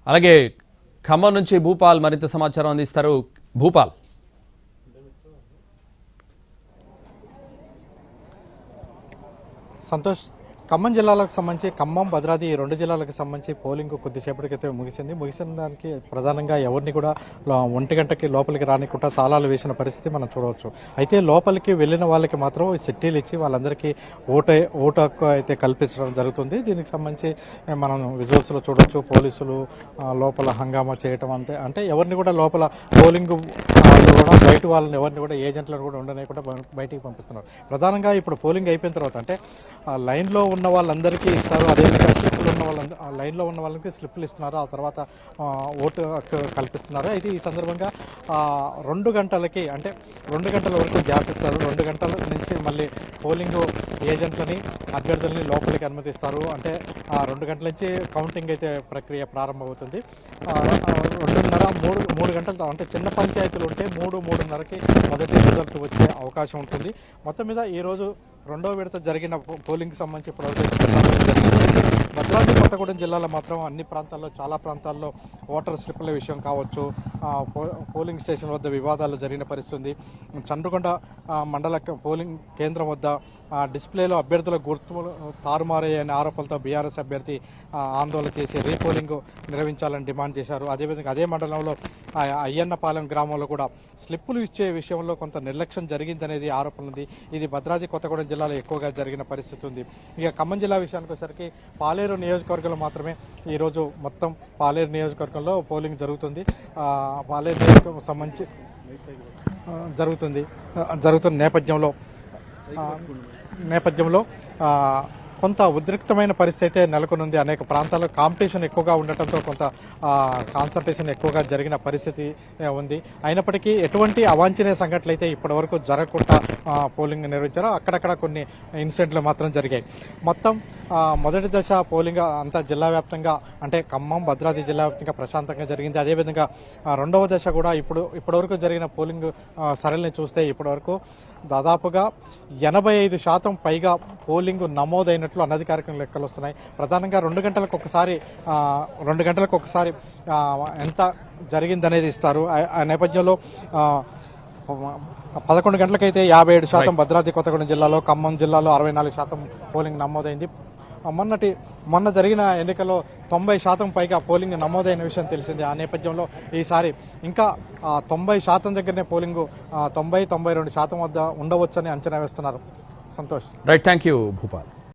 అలాగే ఖమ్మం నుంచి భూపాల్ మరింత సమాచారం అందిస్తారు. భూపాల్. సంతోష్, ఖమ్మం జిల్లాలకు సంబంధించి ఖమ్మం, భద్రాద్రి ఈ రెండు జిల్లాలకు సంబంధించి పోలింగ్ కొద్దిసేపటికైతే ముగిసిన దానికి ప్రధానంగా ఎవరిని కూడా 1 గంటకి లోపలికి రానికుండా తాళాలు వేసిన పరిస్థితి మనం చూడవచ్చు. అయితే లోపలికి వెళ్ళిన వాళ్ళకి మాత్రం చిట్టీలు ఇచ్చి వాళ్ళందరికీ ఓటు హక్కు అయితే కల్పించడం జరుగుతుంది. దీనికి సంబంధించి మనం విజువల్స్లో చూడవచ్చు. పోలీసులు లోపల హంగామా చేయటం అంటే ఎవరిని కూడా లోపల పోలింగ్ కూడా బయట వాళ్ళని ఎవరిని కూడా ఏజెంట్లను కూడా ఉండనేకుండా బయటికి పంపిస్తున్నారు. ప్రధానంగా ఇప్పుడు పోలింగ్ అయిపోయిన తర్వాత అంటే లైన్లో ఉన్న వాళ్ళందరికీ ఇస్తారు. అదేవిధంగా స్లిప్పులు ఉన్న లైన్లో ఉన్న వాళ్ళకి స్లిప్పులు ఇస్తున్నారు. ఆ తర్వాత ఓటు కల్పిస్తున్నారు. అయితే ఈ సందర్భంగా 2 గంటలకి అంటే 2 గంటల వరకు గ్యాప్ ఇస్తారు. 2 గంటల నుంచి మళ్ళీ పోలింగ్ ఏజెంట్లని అభ్యర్థులని లోపలికి అనుమతిస్తారు. అంటే 2 గంటల నుంచి కౌంటింగ్ అయితే ప్రక్రియ ప్రారంభమవుతుంది. 2:30, 3 గంటలతో అంటే చిన్న పంచాయతీలు ఉంటే 3:30కి మొదటి రిజల్ట్ వచ్చే అవకాశం ఉంటుంది. మొత్తం మీద ఈరోజు 2వ విడత జరిగిన పోలింగ్కి సంబంధించి భద్రాద్రి కొత్తగూడెం జిల్లాలో మాత్రం అన్ని ప్రాంతాల్లో చాలా ప్రాంతాల్లో ఓటర్ స్లిప్పుల విషయం కావచ్చు, పోలింగ్ స్టేషన్ వద్ద వివాదాలు జరిగిన పరిస్థితి. చంద్రకొండ మండల పోలింగ్ కేంద్రం వద్ద డిస్ప్లేలో అభ్యర్థుల గుర్తులు తారుమారయ్యనే ఆరోపణలతో బీఆర్ఎస్ అభ్యర్థి ఆందోళన చేసి రీపోలింగ్ నిర్వహించాలని డిమాండ్ చేశారు. అదేవిధంగా అదే మండలంలో అయ్యన్నపాలెం గ్రామంలో కూడా స్లిప్పులు ఇచ్చే విషయంలో కొంత నిర్లక్ష్యం జరిగిందనేది ఆరోపణ ఉంది. ఇది భద్రాద్రి కొత్తగూడెం జిల్లాలో ఎక్కువగా జరిగిన పరిస్థితి ఉంది. ఇక ఖమ్మం జిల్లా విషయానికి వచ్చేసరికి పాలేరు నియోజకవర్గంలో మాత్రమే ఈరోజు మొత్తం పాలేరు నియోజకవర్గంలో పోలింగ్ జరుగుతుంది. పాలేరు నియోజకవర్గం సంబంధించి జరుగుతున్న నేపథ్యంలో కొంత ఉద్రిక్తమైన పరిస్థితి అయితే నెలకొనుంది. అనేక ప్రాంతాల్లో కాంపిటీషన్ ఎక్కువగా ఉండటంతో కొంత కాన్సన్ట్రేషన్ ఎక్కువగా జరిగిన పరిస్థితి ఉంది. అయినప్పటికీ ఎటువంటి అవాంఛనీయ సంఘటనలు అయితే ఇప్పటివరకు జరగకుండా పోలింగ్ నిర్వహించారో అక్కడక్కడ కొన్ని ఇన్సిడెంట్లు మాత్రం జరిగాయి. మొత్తం మొదటి దశ పోలింగ్ అంతా జిల్లా వ్యాప్తంగా అంటే ఖమ్మం, భద్రాద్రి జిల్లా వ్యాప్తంగా ప్రశాంతంగా జరిగింది. అదేవిధంగా 2వ దశ కూడా ఇప్పటివరకు జరిగిన పోలింగ్ సరళిని చూస్తే ఇప్పటివరకు దాదాపుగా 85% పైగా పోలింగ్ నమోదైనట్లు అనధికారిక లెక్కలు వస్తున్నాయి. ప్రధానంగా 2 గంటలకు ఒకసారి ఎంత జరిగిందనేది ఇస్తారు. ఆ నేపథ్యంలో 11 గంటలకైతే 57% భద్రాద్రి కొత్తగూడెం జిల్లాలో, ఖమ్మం జిల్లాలో 64% పోలింగ్ నమోదైంది. మొన్న జరిగిన ఎన్నికల్లో 90% పైగా పోలింగ్ నమోదైన విషయం తెలిసింది. ఆ నేపథ్యంలో ఈసారి ఇంకా 90% దగ్గరనే పోలింగ్ 90-92% వద్ద ఉండవచ్చని అంచనా వేస్తున్నారు. Santosh. Right, thank you Bhupal.